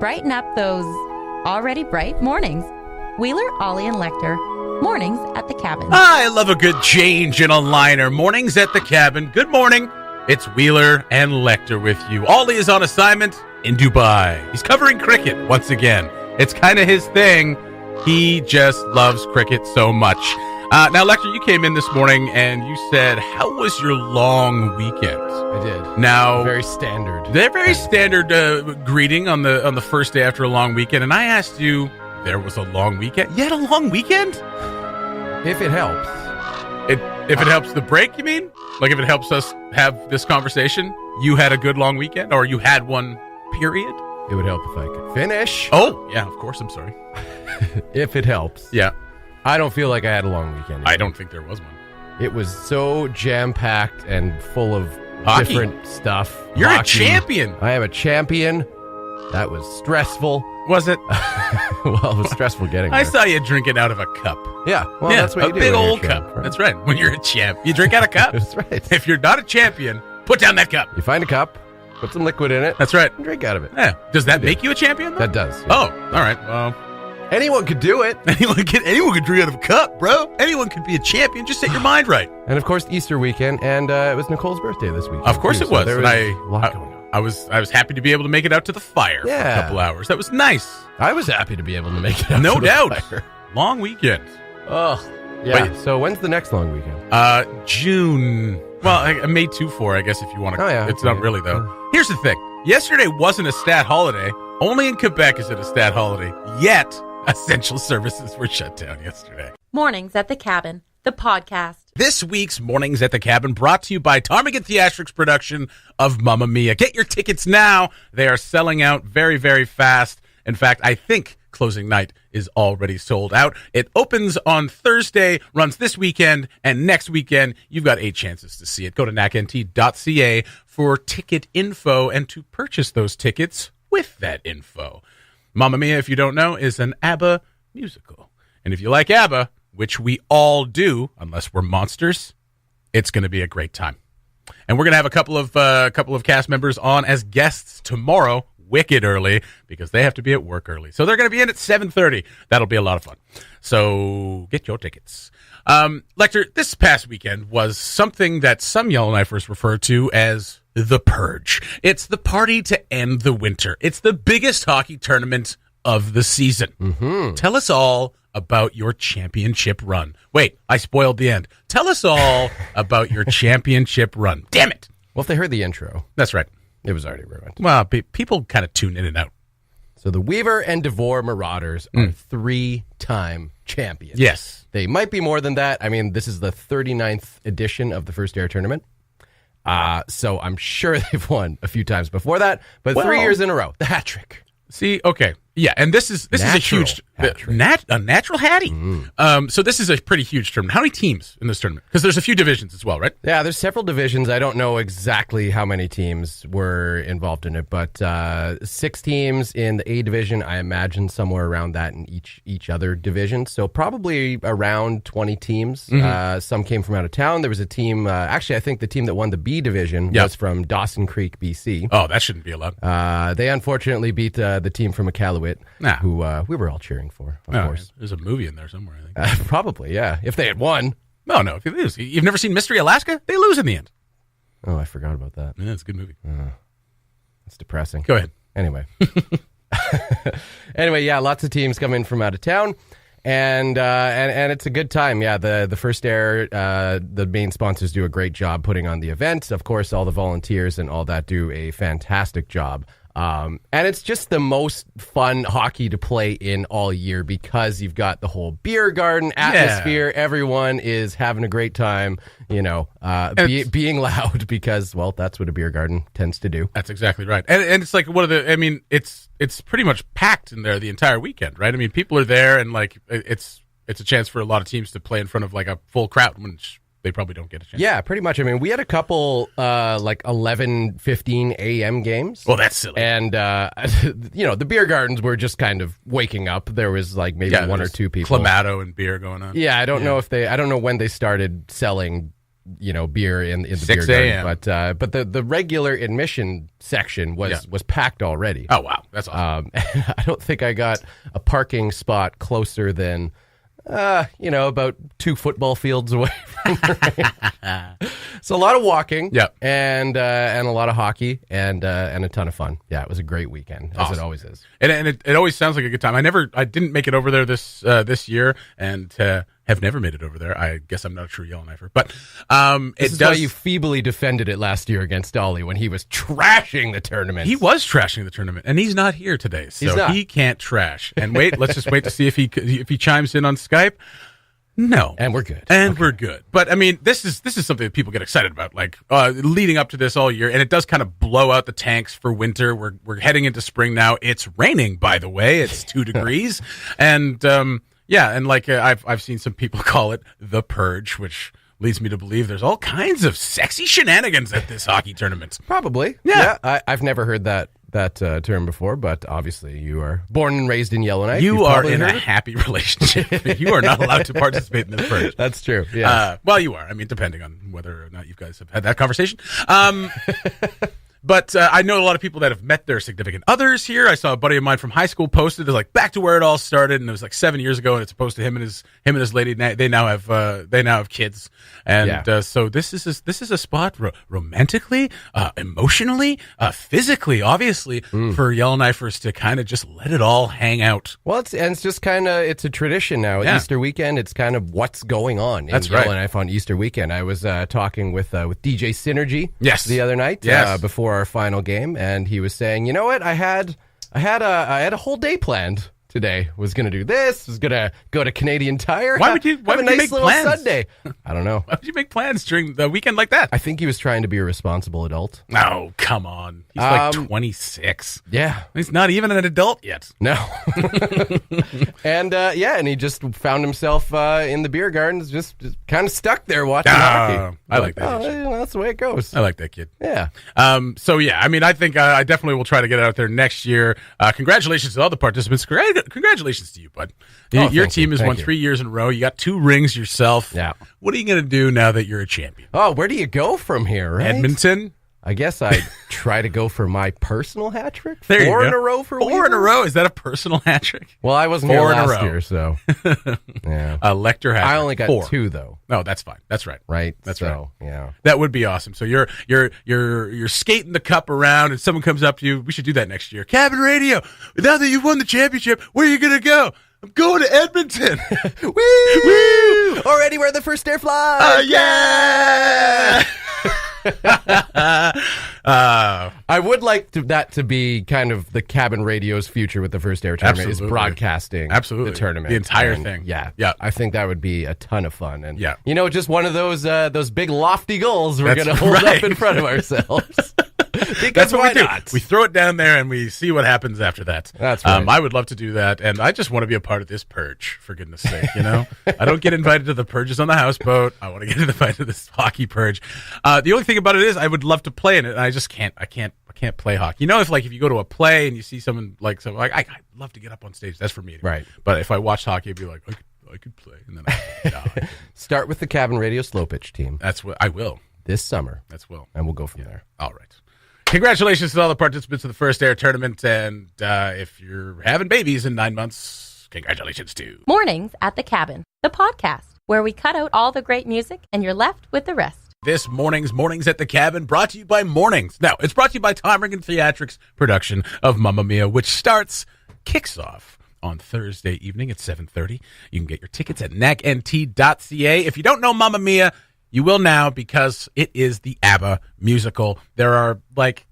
brighten up those already bright mornings. Wheeler, Ollie, and Lecter. Mornings at the Cabin. I love a good change in a liner. Mornings at the Cabin. Good morning. It's Wheeler and Lecter with you. Ollie is on assignment in Dubai. He's covering cricket once again. It's kind of his thing. He just loves cricket so much. Now, Lecter, you came in this morning and you said, how was your long weekend? I did. Now, very standard. They're very standard greeting on the first day after a long weekend. And I asked you, there was a long weekend? You had a long weekend? If it helps. If it helps the break, you mean? Like if it helps us have this conversation, you had a good long weekend? Or you had one, period? It would help if I could finish. Oh, yeah, of course. I'm sorry. If it helps. Yeah. I don't feel like I had a long weekend. I don't think there was one. It was so jam-packed and full of Hockey. different stuff. You're Hockey. a champion. I am a champion. That was stressful. Was it? Well, it was stressful getting there. I saw you drinking out of a cup. Yeah, well, that's what you do. A big when you're old a champ, cup. right? That's right. When you're a champ, you drink out of cups. That's right. If you're not a champion, put down that cup. You find a cup, put some liquid in it. That's right. And drink out of it. Yeah. Does that make you a champion, though? That does. Yeah. Oh, all right. Well, anyone could do it. anyone could drink out of a cup, bro. Anyone could be a champion. Just set your mind right. And of course, Easter weekend, and it was Nicole's birthday this weekend. Of course too, it was. So there And was a lot going on. I was happy to be able to make it out to the fire for a couple hours. That was nice. I was happy to be able to make it out No to the doubt. fire. Long weekend. Oh, yeah. But- So when's the next long weekend? June. Well, May 2-4, I guess, if you want to. Oh, yeah. It's not really, though. Here's the thing. Yesterday wasn't a stat holiday. Only in Quebec is it a stat holiday. Yet, essential services were shut down yesterday. Mornings at the Cabin, the podcast. This week's Mornings at the Cabin brought to you by Ptarmigan Theatrics production of Mamma Mia. Get your tickets now. They are selling out very, very fast. In fact, I think closing night is already sold out. It opens on Thursday, runs this weekend, and next weekend, you've got 8 chances to see it. Go to nacnt.ca for ticket info and to purchase those tickets with that info. Mamma Mia, if you don't know, is an ABBA musical. And if you like ABBA, which we all do, unless we're monsters, it's going to be a great time. And we're going to have a couple of cast members on as guests tomorrow, wicked early, because they have to be at work early. So they're going to be in at 7:30. That'll be a lot of fun. So get your tickets. Lecter, this past weekend was something that some Yellowknifers refer to as the Purge. It's the party to end the winter. It's the biggest hockey tournament of the season. Mm-hmm. Tell us all about your championship run. Wait, I spoiled the end. Tell us all about your championship run. Damn it. Well, if they heard the intro, That's right. it was already ruined. Well, people kind of tune in and out. So the Weaver and DeVore Marauders are 3-time champions. Yes. They might be more than that. I mean, this is the 39th edition of the First Air Tournament. So I'm sure they've won a few times before that, but 3 years in a row, the hat trick. See, okay. Yeah, and this is a huge natural hattie. So this is a pretty huge tournament. How many teams in this tournament? Because there's a few divisions as well, right? Yeah, there's several divisions. I don't know exactly how many teams were involved in it, but 6 teams in the A division. I imagine somewhere around that in each other division. So probably around 20 teams. Some came from out of town. There was a team. Actually, I think the team that won the B division was from Dawson Creek, BC. Oh, that shouldn't be allowed. They unfortunately beat the team from Iqaluit, who we were all cheering for, of course. There's a movie in there somewhere, I think. Probably, yeah. If they had won. No, if you lose. You've never seen Mystery Alaska? They lose in the end. Oh, I forgot about that. Yeah, it's a good movie. It's depressing. Go ahead. Anyway. Anyway, yeah, lots of teams come in from out of town. And it's a good time. Yeah, the First Air, the main sponsors do a great job putting on the event. Of course, all the volunteers and all that do a fantastic job. And it's just the most fun hockey to play in all year because you've got the whole beer garden atmosphere. Yeah. Everyone is having a great time, being loud because, well, that's what a beer garden tends to do. That's exactly right. And it's like it's pretty much packed in there the entire weekend, right? I mean, people are there and like it's a chance for a lot of teams to play in front of like a full crowd, which they probably don't get a chance. Yeah, pretty much. I mean, we had a couple 11, 15 a.m. games. Well, that's silly. And, the beer gardens were just kind of waking up. There was like maybe one or two people. Clamato and beer going on. Yeah, I don't know when they started selling beer in the 6 beer a.m. garden. But the regular admission section was packed already. Oh, wow. That's awesome. I don't think I got a parking spot closer than, about 2 football fields away from the range. So a lot of walking, and a lot of hockey, and a ton of fun. Yeah, it was a great weekend, as it always is. And it always sounds like a good time. I didn't make it over there this year, and have never made it over there. I guess I'm not a true Yellowknifer, but this is why you feebly defended it last year against Ollie when he was trashing the tournament. He was trashing the tournament, and he's not here today, so he can't trash. And let's just wait to see if he chimes in on Skype. No, and we're good. We're good. But I mean, this is something that people get excited about, like leading up to this all year, and it does kind of blow out the tanks for winter. We're heading into spring now. It's raining, by the way. It's 2 degrees, and and like I've seen some people call it the Purge, which leads me to believe there's all kinds of sexy shenanigans at this hockey tournament. Probably, yeah. I've never heard that term before, but obviously you are born and raised in Yellowknife. You are in a happy relationship. You are not allowed to participate in this Purge. That's true. Yeah. Well, you are. I mean, depending on whether or not you guys have had that conversation. But I know a lot of people that have met their significant others here. I saw a buddy of mine from high school posted it, like, back to where it all started, and it was like 7 years ago, and it's supposed to him and his lady. They now have kids, and so this is a spot romantically, emotionally, physically, obviously, for Yellowknifers to kind of just let it all hang out. Well, it's just kind of it's a tradition now. Easter weekend, it's kind of what's going on in Yellowknife on Easter weekend. I was talking with DJ Synergy the other night before our final game, and he was saying, you know what, I had a whole day planned today. Was going to do this, was going to go to Canadian Tire. Why would you make plans? Sunday. I don't know. Why would you make plans during the weekend like that? I think he was trying to be a responsible adult. Oh, come on. He's like 26. Yeah. He's not even an adult yet. No. And he just found himself in the beer gardens, just kind of stuck there watching hockey. I like that. That's the way it goes. I like that kid. Yeah. I mean, I think I definitely will try to get out there next year. Congratulations to all the participants. Congratulations to you, bud. Your team has won 3 years in a row. You got 2 rings yourself. Yeah. What are you going to do now that you're a champion? Oh, where do you go from here, right? Edmonton? I guess I try to go for my personal hat trick. There you go. 4 in a row for Wheeler? 4 in a row? Is that a personal hat trick? Well, I wasn't here last year, so. Yeah. Lecter hat trick. I only got 4. 2, though. No, that's fine. That's right. Right? That's right. Yeah. That would be awesome. So you're skating the cup around, and someone comes up to you. We should do that next year. Cabin Radio, now that you've won the championship, where are you going to go? I'm going to Edmonton. Woo! Woo! Already where the first air flies. Yeah! I would like that to be kind of the Cabin Radio's future with the first air tournament. Is broadcasting the tournament, the entire thing. Yeah, yeah. I think that would be a ton of fun, and just one of those big lofty goals we're going to hold up in front of ourselves. That's what we do. We throw it down there and we see what happens after that. That's right. I would love to do that, and I just want to be a part of this Purge, for goodness sake. I don't get invited to the Purges on the houseboat. I want to get invited to this hockey Purge. The only thing about it is I would love to play in it, and I just can't. I can't play hockey. If you go to a play and you see someone like I'd love to get up on stage. That's for me, right? But if I watched hockey, I'd be like, I could play, and then I start with the Cabin Radio slow pitch team. That's what I will this summer. And we'll go from there. All right. Congratulations to all the participants of the first air tournament, and if you're having babies in 9 months, congratulations too. Mornings at the Cabin, the podcast where we cut out all the great music and you're left with the rest. This Mornings at the Cabin, brought to you by Mornings. Now, it's brought to you by Tom Rigan Theatrics production of Mamma Mia, which kicks off on Thursday evening at 7:30. You can get your tickets at nacnt.ca. If you don't know Mamma Mia, you will now, because it is the ABBA musical. There are like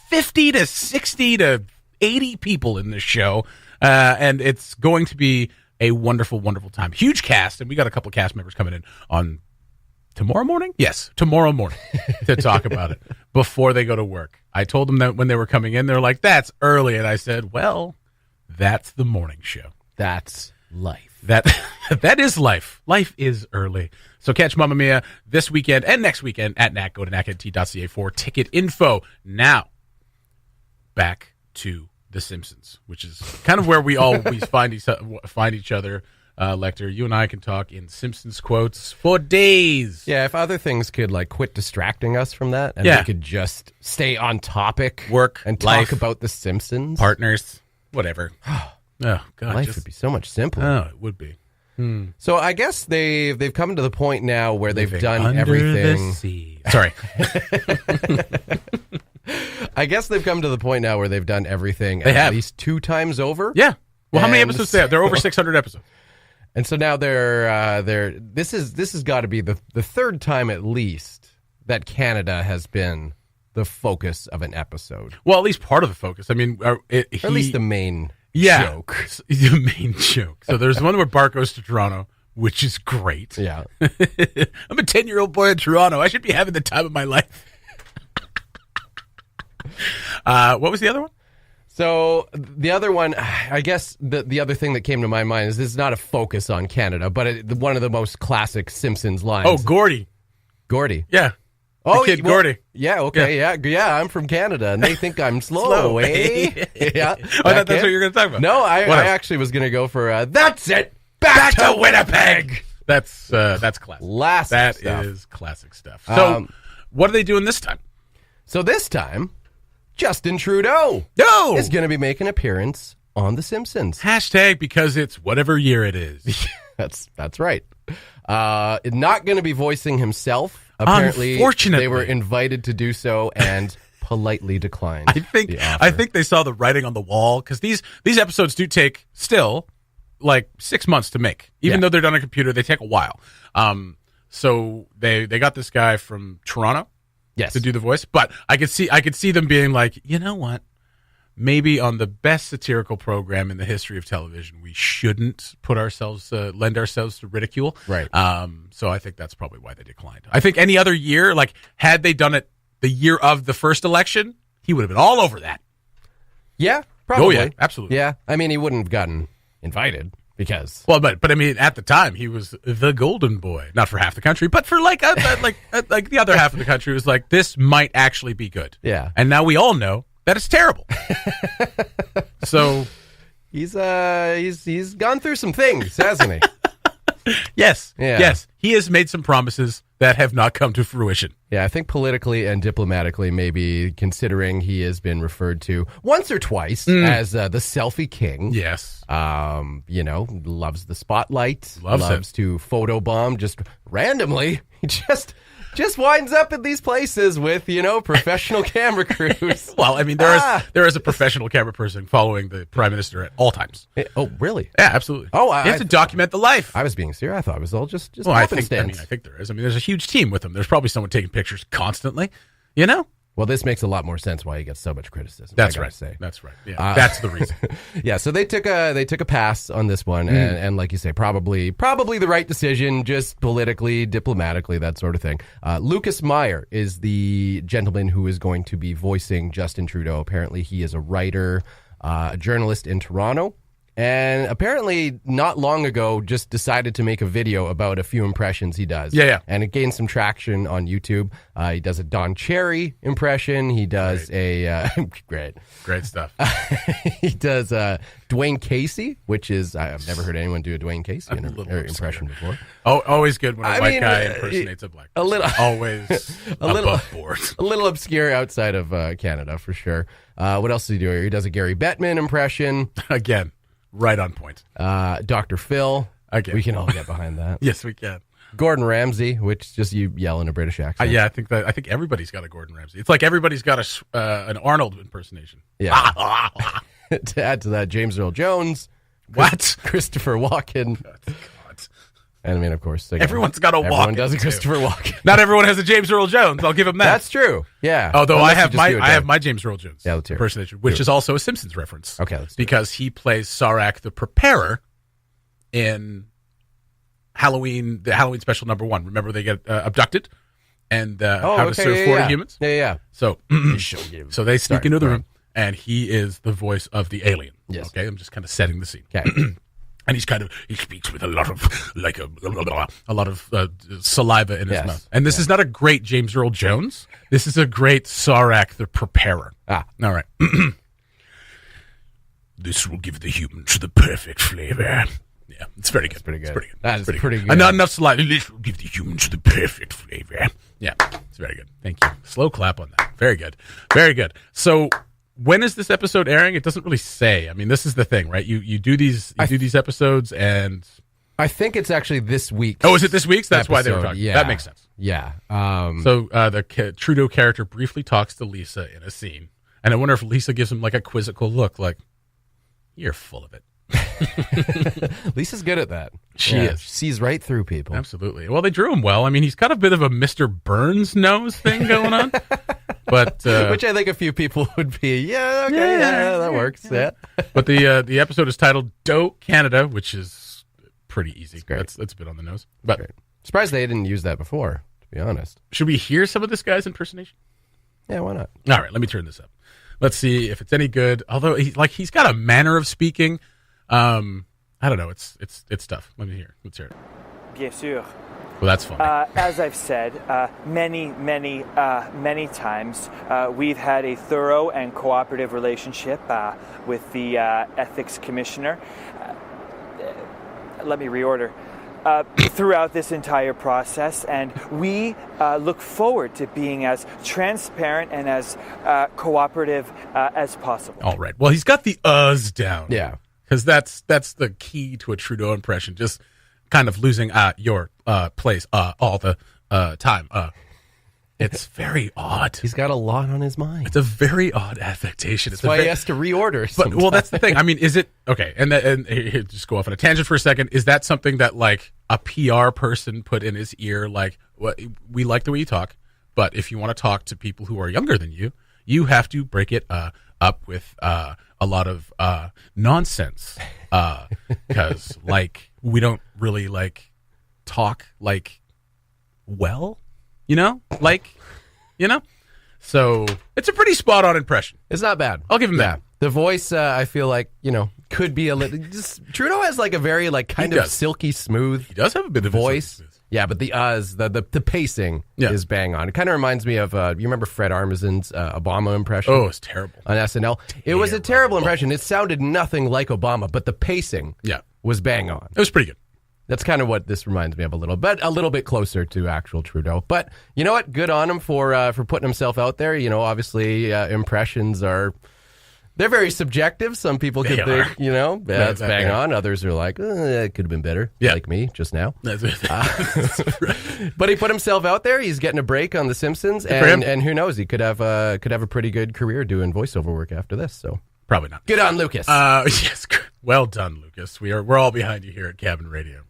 50 to 60 to 80 people in this show, and it's going to be a wonderful, wonderful time. Huge cast, and we got a couple cast members coming in on tomorrow morning? Yes, tomorrow morning to talk about it before they go to work. I told them that when they were coming in, they're like, that's early. And I said, well, that's the morning show. That's life. That is life. Life is early. So catch Mamma Mia this weekend and next weekend at NAC. Go to nacnt.ca for ticket info. Now, back to The Simpsons, which is kind of where we always find each other Lecter, you and I can talk in Simpsons quotes for days. Yeah, if other things could like quit distracting us from that, and Yeah. we could just stay on topic, Work, and life, talk about the Simpsons, partners, whatever. Oh God, life would be so much simpler. Oh, it would be. So I guess they've come to the point now where they've Living done under everything. the sea. Sorry. I guess they've come to the point now where they've done everything They at have. least 2 times over. Yeah. Well, how many And episodes they have? They're over 600 episodes. And so now this has got to be the 3rd time at least that Canada has been the focus of an episode. Well, at least part of the focus. I mean, Or at least the main joke. The main joke. So there's one where Bart goes to Toronto, which is great. Yeah. I'm a 10-year-old boy in Toronto. I should be having the time of my life. What was the other one? So the other one, I guess the other thing that came to my mind is this is not a focus on Canada, but one of the most classic Simpsons lines. Oh, Gordy. Gordy. Yeah. Oh, kid well, Gordy. Yeah, okay, yeah, I'm from Canada, and they think I'm slow, eh? Yeah. Oh, I thought that's what you were going to talk about. No, I What else? actually was going to go for, that's it, back to Winnipeg! That's classic. Classic That stuff. is classic stuff. So, what are they doing this time? So this time, Justin Trudeau No! is going to be making an appearance on The Simpsons. Hashtag because it's whatever year it is. That's right. Not going to be voicing himself. Apparently, Unfortunately. they were invited to do so and politely declined. I think they saw the writing on the wall because these episodes do take still like 6 months to make. Even though they're done on a computer, they take a while. So they got this guy from Toronto to do the voice, but I could see them being like, you know what? Maybe on the best satirical program in the history of television, we shouldn't lend ourselves to ridicule. Right. So I think that's probably why they declined. I think any other year, like had they done it the year of the first election, he would have been all over that. Yeah, probably. Oh yeah, absolutely. Yeah, I mean, he wouldn't have gotten invited because. Well, but I mean, at the time, he was the golden boy. Not for half the country, but for like the other half of the country was like, this might actually be good. Yeah. And now we all know that it's terrible. So He's gone through some things, hasn't he? yes, Yeah. yes, he has made some promises that have not come to fruition. Yeah, I think politically and diplomatically, maybe considering he has been referred to once or twice as the selfie king. Yes. Loves the spotlight, Loves it. to photobomb just randomly. He just winds up at these places with, professional camera crews. Well, I mean, there is a professional camera person following the prime minister at all times. Oh, really? Yeah, absolutely. Oh, you have to document the life. I was being serious. I thought it was all just Well, I think happenstance. there is. I mean, there's a huge team with him. There's probably someone taking pictures constantly. You know? Well, this makes a lot more sense why he gets so much criticism. That's I right. gotta say. That's right. Yeah, that's the reason. Yeah, so they took a pass on this one, and like you say, probably the right decision, just politically, diplomatically, that sort of thing. Lucas Meyer is the gentleman who is going to be voicing Justin Trudeau. Apparently, he is a writer, a journalist in Toronto. And apparently, not long ago, just decided to make a video about a few impressions he does. Yeah. And it gained some traction on YouTube. He does a Don Cherry impression. He does great stuff. he does Dwayne Casey, which is I've never heard anyone do a Dwayne Casey impression before. Oh, always good when a white guy mean, impersonates a black a person. little- Always above board. A little obscure outside of Canada for sure. What else does he do here? He does a Gary Bettman impression. Again, right on point. Dr. Phil. Again. We can all get behind that. Yes, we can. Gordon Ramsay, which just you yell in a British accent. Yeah, I think everybody's got a Gordon Ramsay. It's like everybody's got an Arnold impersonation. Yeah. To add to that, James Earl Jones. What? Christopher Walken. God. And I mean, of course, Everyone's got a Walken. Everyone does a too. Christopher Walken. Not everyone has a James Earl Jones. I'll give him that. That's true. Yeah. Although Unless I you have just do it I have down. my James Earl Jones let's hear it. impersonation, which is also a Simpsons reference. Okay, let's do it. because he plays Sarek the Preparer in Halloween, the Halloween special #1. Remember they get abducted and how to serve 40 humans. Yeah. So so they sneak into the go room, and he is the voice of the alien. Yes. Okay, I'm just kind of setting the scene. Okay. And he speaks with a lot of saliva in his Yes. mouth. And this is not a great James Earl Jones. This is a great Sarek the Preparer. Ah. All right. This will give the humans the perfect flavor. Yeah, it's very good. It's pretty good. It's pretty good. That is pretty good. And not enough saliva. This will give the humans the perfect flavor. Yeah, it's very good. Thank you. Slow clap on that. Very good. Very good. So when is this episode airing? It doesn't really say. I mean, this is the thing, right? You do these episodes, and I think it's actually this week. Oh, is it this week's? That's why they were talking. Yeah. That makes sense. Yeah. So the Trudeau character briefly talks to Lisa in a scene, and I wonder if Lisa gives him like a quizzical look, like, "You're full of it." Lisa's good at that. She is. She sees right through people. Absolutely. Well, they drew him well. I mean, he's got a bit of a Mr. Burns nose thing going on, but which I think a few people would be. Yeah, okay, yeah, that works. Yeah. But the episode is titled "Doe Canada," which is pretty easy. That's a bit on the nose. But great. Surprised they didn't use that before. To be honest, should we hear some of this guy's impersonation? Yeah, why not? All right, let me turn this up. Let's see if it's any good. Although he's got a manner of speaking. I don't know. It's tough. Let me hear. Let's hear it. Bien sûr. Well, that's funny. As I've said many times, we've had a thorough and cooperative relationship with the ethics commissioner. Let me reorder. Throughout this entire process, and we look forward to being as transparent and as cooperative as possible. All right. Well, he's got the uhs down. Yeah. Because that's the key to a Trudeau impression. Just kind of losing your place all the time. It's very odd. He's got a lot on his mind. It's a very odd affectation. That's why he has to reorder. But well, that's the thing. I mean, is it okay? And here, just go off on a tangent for a second. Is that something that like a PR person put in his ear? Like, what we like the way you talk, but if you want to talk to people who are younger than you, you have to break it up with a lot of nonsense. Because like we don't really like talk like well. So it's a pretty spot on impression. It's not bad. I'll give him that. The voice, I feel like, could be a little. Trudeau has like a very like kind of silky smooth. He does have a bit of voice. Yeah, but the the pacing is bang on. It kind of reminds me of you remember Fred Armisen's Obama impression? Oh, it's terrible on SNL. It was a terrible impression. It sounded nothing like Obama, but the pacing was bang on. It was pretty good. That's kind of what this reminds me of a little bit closer to actual Trudeau. But you know what? Good on him for putting himself out there. Obviously impressions they're very subjective. Some people could think, that's bang on. Others are like, it could have been better, like me just now. But he put himself out there. He's getting a break on The Simpsons, and who knows? He could have a pretty good career doing voiceover work after this. So probably not. Good on Lucas. Yes, well done, Lucas. We're all behind you here at Cabin Radio.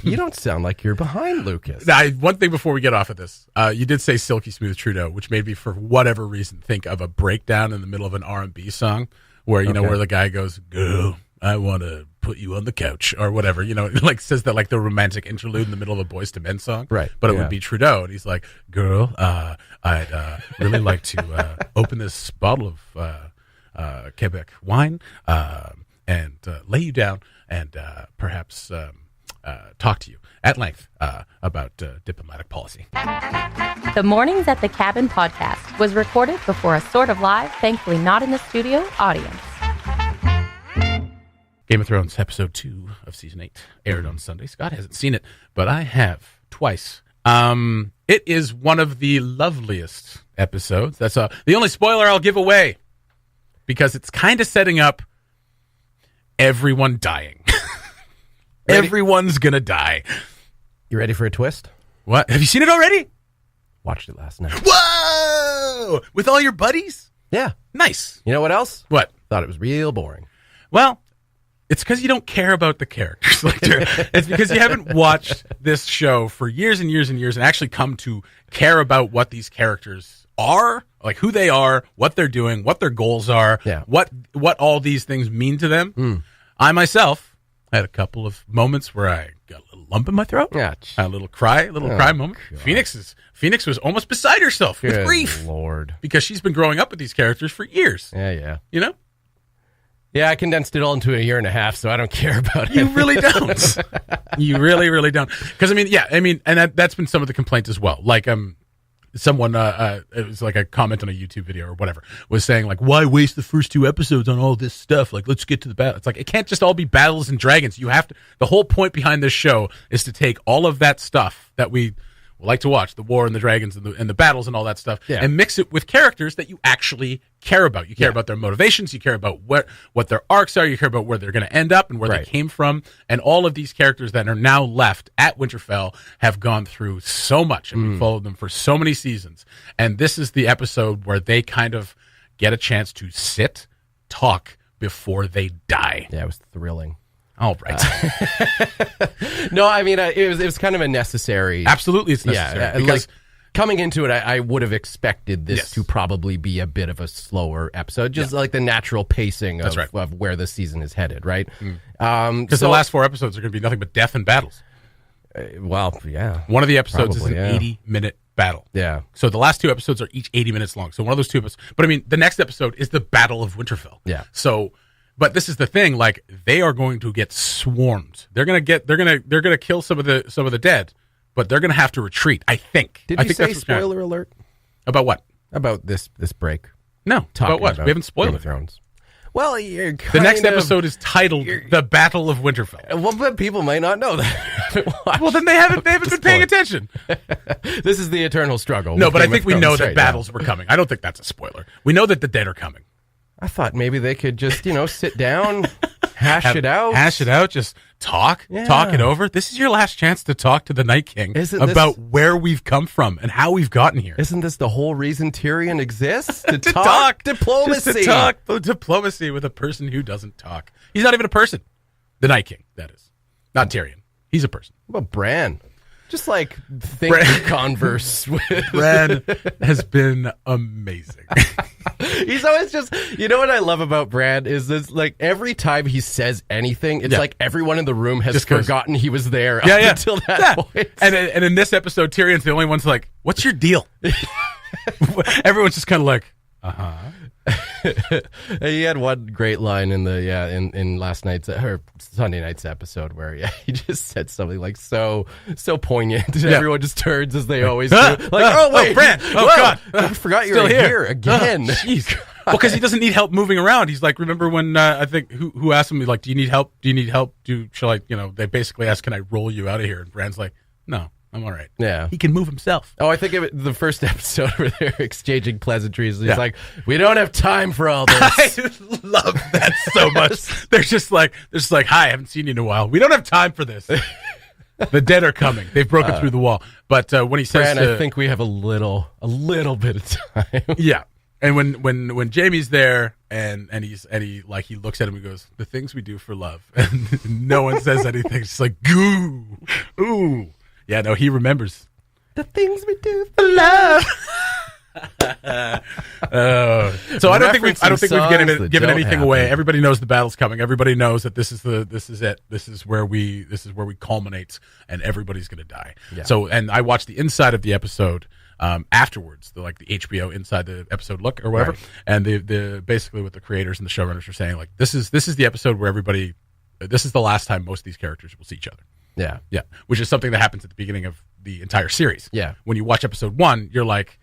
You don't sound like you're behind Lucas. One thing before we get off of this, you did say Silky Smooth Trudeau, which made me, for whatever reason, think of a breakdown in the middle of an R&B song where, where the guy goes, "Girl, I want to put you on the couch," or whatever, like says that like the romantic interlude in the middle of a Boyz II Men song. Right. But it would be Trudeau. And he's like, "Girl, I'd really like to open this bottle of Quebec wine and lay you down and perhaps talk to you at length about diplomatic policy." The Mornings at the Cabin podcast was recorded before a sort of live, thankfully not in the studio, audience. Game of Thrones episode 2 of season 8 aired on Sunday. Scott hasn't seen it, but I have twice. It is one of the loveliest episodes. That's the only spoiler I'll give away, because it's kind of setting up everyone dying. Everyone's gonna die. You ready for a twist? What? Have you seen it already? Watched it last night. Whoa! With all your buddies? Yeah. Nice. You know what else? What? Thought it was real boring. Well, it's because you don't care about the characters. It's because you haven't watched this show for years and years and years and actually come to care about what these characters are, like who they are, what they're doing, what their goals are, what all these things mean to them. I myself had a couple of moments where I got a little lump in my throat. Yeah. A little cry moment. God. Phoenix was almost beside herself with grief. Lord. Because she's been growing up with these characters for years. Yeah. Yeah, I condensed it all into a year and a half, so I don't care about it. You really don't. You really, really don't. Because, and that's been some of the complaints as well. Like, someone, it was like a comment on a YouTube video or whatever, was saying like, why waste the first 2 episodes on all this stuff? Like, let's get to the battle. It's like, it can't just all be battles and dragons. You have to, the whole point behind this show is to take all of that stuff that we like to watch, the war and the dragons and the battles and all that stuff, and mix it with characters that you actually care about. You care about their motivations, you care about what their arcs are, you care about where they're going to end up and where they came from. And all of these characters that are now left at Winterfell have gone through so much, and we followed them for so many seasons. And this is the episode where they kind of get a chance to talk before they die. Yeah, it was thrilling. All right. No, I mean, it was kind of a necessary. Absolutely, it's necessary. Yeah, because like, coming into it, I would have expected this to probably be a bit of a slower episode, just like the natural pacing of where the season is headed, right? Because the last 4 episodes are going to be nothing but death and battles. Well, yeah. One of the episodes is an 80-minute battle. Yeah. So the last 2 episodes are each 80 minutes long. So one of those 2 episodes. But I mean, the next episode is the Battle of Winterfell. Yeah. So. But this is the thing, like, they are going to get swarmed. They're gonna kill some of the dead, but they're gonna have to retreat, I think. Did you say spoiler alert? About what? About this break. No. About what? We haven't spoiled Game of Thrones. Well, the next episode is titled "The Battle of Winterfell." Well, but people might not know that. Well, then they haven't been paying attention. This is the eternal struggle. No, but I think we know that battles were coming. I don't think that's a spoiler. We know that the dead are coming. I thought maybe they could just, sit down, hash it out, just talk it over. This is your last chance to talk to the Night King about where we've come from and how we've gotten here. Isn't this the whole reason Tyrion exists? To talk diplomacy. Just to talk diplomacy with a person who doesn't talk. He's not even a person. The Night King, that is. Not Tyrion. He's a person. What about Bran? Just like think converse with. Bran has been amazing. He's always just, what I love about Bran is this, like, every time he says anything, it's like everyone in the room has just forgotten he was there until that point. And in this episode, Tyrion's the only one's like, what's your deal? Everyone's just kind of like, He had one great line in in last night's or Sunday night's episode where he just said something like so poignant, and everyone just turns as they always do. Like, oh wait, Bran, God, I forgot you're here again. Jeez. Well, because he doesn't need help moving around. He's like, remember when I think who asked him, like, do you need help? Shall I? They basically asked, can I roll you out of here? And Bran's like, no. I'm all right. Yeah. He can move himself. Oh, I think the first episode where they're exchanging pleasantries. He's like, we don't have time for all this. I love that so much. They're just like, hi, I haven't seen you in a while. We don't have time for this. The dead are coming. They've broken through the wall. But when he says, Bran, I think we have a little bit of time. Yeah. And when Jamie's there and he looks at him and goes, the things we do for love, and no one says anything. It's just like, goo, ooh. Yeah, no, he remembers the things we do for love. So I don't think we've given anything away. Everybody knows the battle's coming. Everybody knows that this is it. This is where we culminate, and everybody's going to die. Yeah. So, and I watched the inside of the episode afterwards, the HBO inside the episode look or whatever, and the basically what the creators and the showrunners are saying, like, this is the episode where everybody. This is the last time most of these characters will see each other. Yeah. Yeah. Which is something that happens at the beginning of the entire series. Yeah. When you watch episode 1, you're like,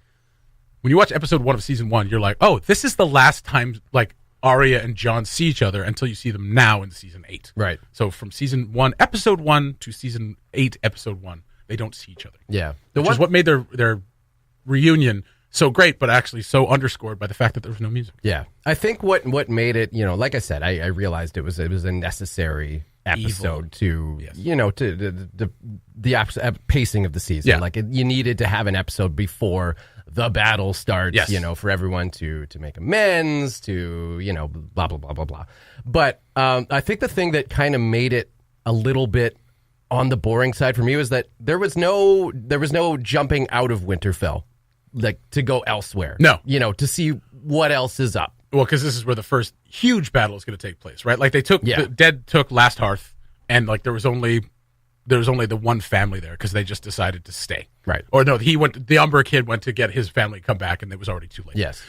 when you watch episode 1 of season 1, you're like, oh, this is the last time, like, Arya and Jon see each other until you see them now in season 8. Right. So from season 1, episode 1 to season 8, episode 1, they don't see each other. Yeah. Which is what made their reunion so great, but actually so underscored by the fact that there was no music. Yeah. I think what made it, like I said, I realized it was a necessary episode to the pacing of the season. Yeah. Like you needed to have an episode before the battle starts, for everyone to make amends, to, blah, blah, blah, blah, blah. But I think the thing that kind of made it a little bit on the boring side for me was that there was no jumping out of Winterfell, like to go elsewhere. No. To see what else is up. Well, because this is where the first huge battle is going to take place, right? Like the dead took Last Hearth, and like there was only the one family there because they just decided to stay, right? Or no, the Umber kid went to get his family to come back, and it was already too late. Yes.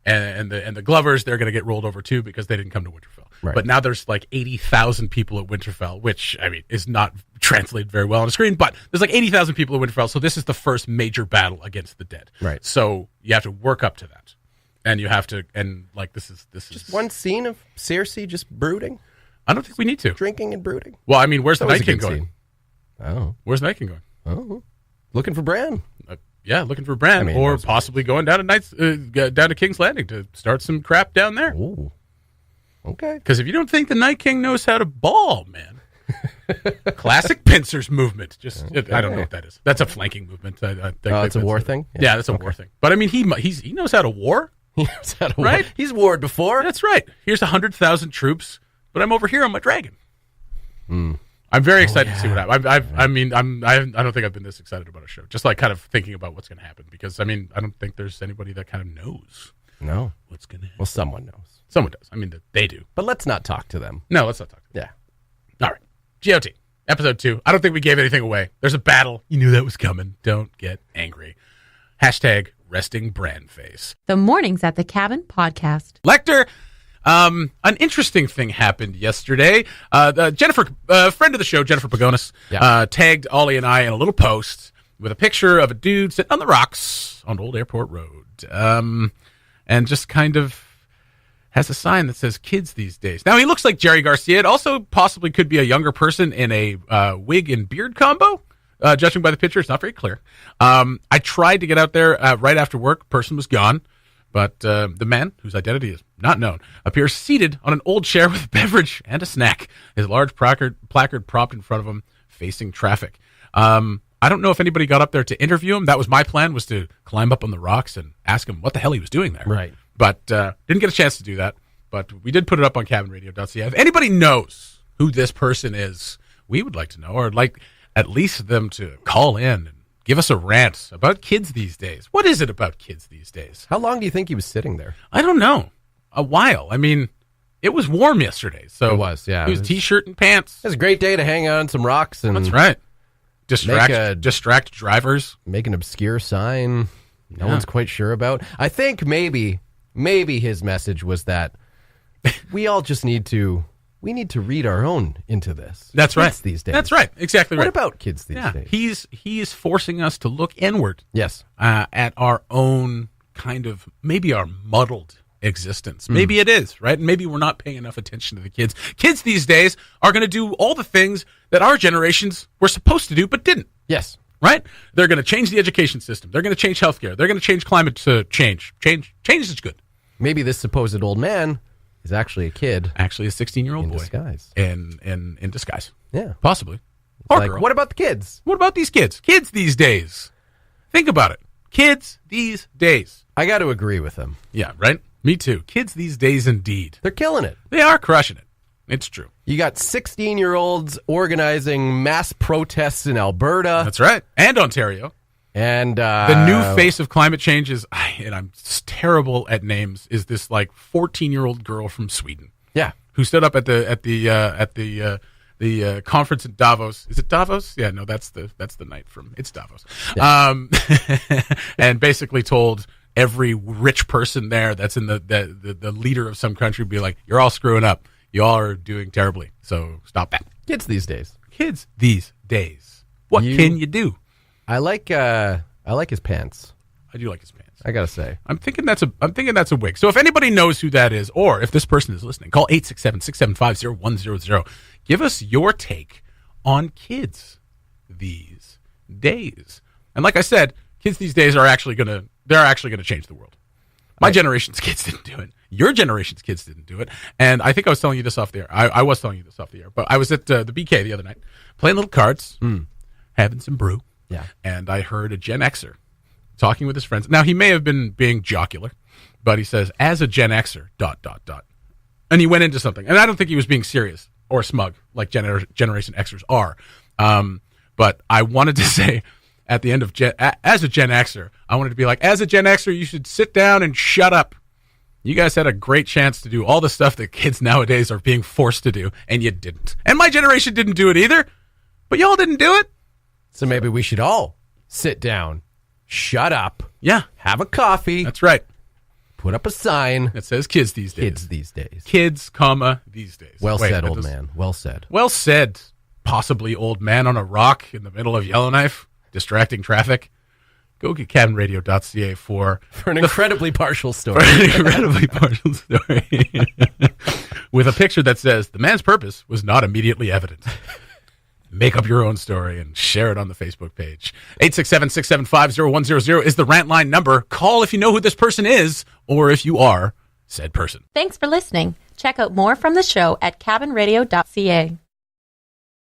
And the Glovers, they're going to get rolled over too because they didn't come to Winterfell. Right. But now there's like 80,000 people at Winterfell, which, I mean, is not translated very well on the screen, but there's like 80,000 people at Winterfell, so this is the first major battle against the dead. Right. So you have to work up to that. And you have to, and like this is Just one scene of Cersei just brooding, I don't think we need to. drinking and brooding. Well, I mean, where's the That was Night a King good going? scene. Oh, Where's the Night King going? oh, looking for Bran. Yeah, looking for Bran, I mean, or that's- possibly going down to King's Landing to start some crap down there. Oh, okay. Because if you don't think the Night King knows how to ball, man, classic pincers movement. I don't know what that is. That's a flanking movement. I think It's a war thing. Yeah, that's a war thing. But I mean, he knows how to war. He knows how to Right? war. He's warred before. That's right. Here's 100,000 troops, but I'm over here on my dragon. I'm very excited to see what happens. I don't think I've been this excited about a show. Just like kind of thinking about what's going to happen because I mean I don't think there's anybody that kind of knows No. what's going to happen. Well, someone knows. Someone does. I mean they do. But let's not talk to them. No, let's not talk. Yeah. All right. GOT episode 2. I don't think we gave anything away. There's a battle. You knew that was coming. Don't get angry. # resting Bran face. The Mornings at the Cabin podcast. Lecter, an interesting thing happened yesterday. Jennifer, friend of the show, Jennifer Pagonis, tagged Ollie and I in a little post with a picture of a dude sitting on the rocks on Old Airport Road, and just kind of has a sign that says "Kids these days." Now he looks like Jerry Garcia. It also possibly could be a younger person in a wig and beard combo. Judging by the picture, it's not very clear. I tried to get out there right after work. Person was gone. But the man, whose identity is not known, appears seated on an old chair with a beverage and a snack, his large placard propped in front of him, facing traffic. I don't know if anybody got up there to interview him. That was my plan, was to climb up on the rocks and ask him what the hell he was doing there. Right. But didn't get a chance to do that. But we did put it up on cabinradio.ca. If anybody knows who this person is, we would like to know, or like at least them to call in and give us a rant about kids these days. What is it about kids these days? How long do you think he was sitting there? I don't know. A while. I mean, it was warm yesterday. So It was, yeah. It was T-shirt and pants. It was a great day to hang on some rocks and That's right. Distract drivers. make an obscure sign no one's quite sure about. I think maybe his message was that we all just need to read our own into this. That's right. Kids these days. That's right. Exactly right. What about kids these days? He is forcing us to look inward. Yes. At our own kind of, maybe our muddled existence. Maybe it is, right? Maybe we're not paying enough attention to the kids. Kids these days are going to do all the things that our generations were supposed to do but didn't. Yes. Right? They're going to change the education system. They're going to change healthcare. They're going to change climate change. Change is good. Maybe this supposed old man is actually a kid Actually, a 16-year-old in boy. disguise. In disguise. Yeah. Possibly. Or Like, girl. what about the kids? What about these kids? Kids these days. Think about it. Kids these days. I got to agree with him. Yeah, right? Me too. Kids these days indeed. They're killing it. They are crushing it. It's true. You got 16-year-olds organizing mass protests in Alberta. That's right. And Ontario. And The new face of climate change is, and I'm terrible at names, is this like 14-year-old girl from Sweden Yeah. who stood up at the conference in Davos. Is it Davos? Yeah, no, that's the night from It's Davos. Yeah. And basically told every rich person there that's in the leader of some country, be like, you're all screwing up. You all are doing terribly. So stop that. Kids these days. Kids these days. What can you do? I like his pants. I do like his pants. I gotta say. I'm thinking that's a wig. So if anybody knows who that is, or if this person is listening, call 867-675-0100. Give us your take on kids these days. And like I said, kids these days are actually gonna change the world. My generation's kids didn't do it. Your generation's kids didn't do it. And I think I was telling you this off the air. I was telling you this off the air. But I was at the BK the other night playing little cards, having some brew. Yeah. And I heard a Gen Xer talking with his friends. Now, he may have been being jocular, but he says, as a Gen Xer, ... And he went into something. And I don't think he was being serious or smug like Generation Xers are. But I wanted to say at the end of as a Gen Xer, I wanted to be like, as a Gen Xer, you should sit down and shut up. You guys had a great chance to do all the stuff that kids nowadays are being forced to do, and you didn't. And my generation didn't do it either, but y'all didn't do it. So maybe we should all sit down, shut up, Yeah, have a coffee, that's right. Put up a sign. that says kids these days. Kids these days. Kids, comma, these days. Well Wait, said, that old does- man. Well said. Well said. Possibly old man on a rock in the middle of Yellowknife, distracting traffic. Go get cabinradio.ca for For an incredibly partial story. an incredibly partial story with a picture that says the man's purpose was not immediately evident. Make up your own story and share it on the Facebook page. 867-675-0100 is the rant line number. Call if you know who this person is or if you are said person. Thanks for listening. Check out more from the show at cabinradio.ca.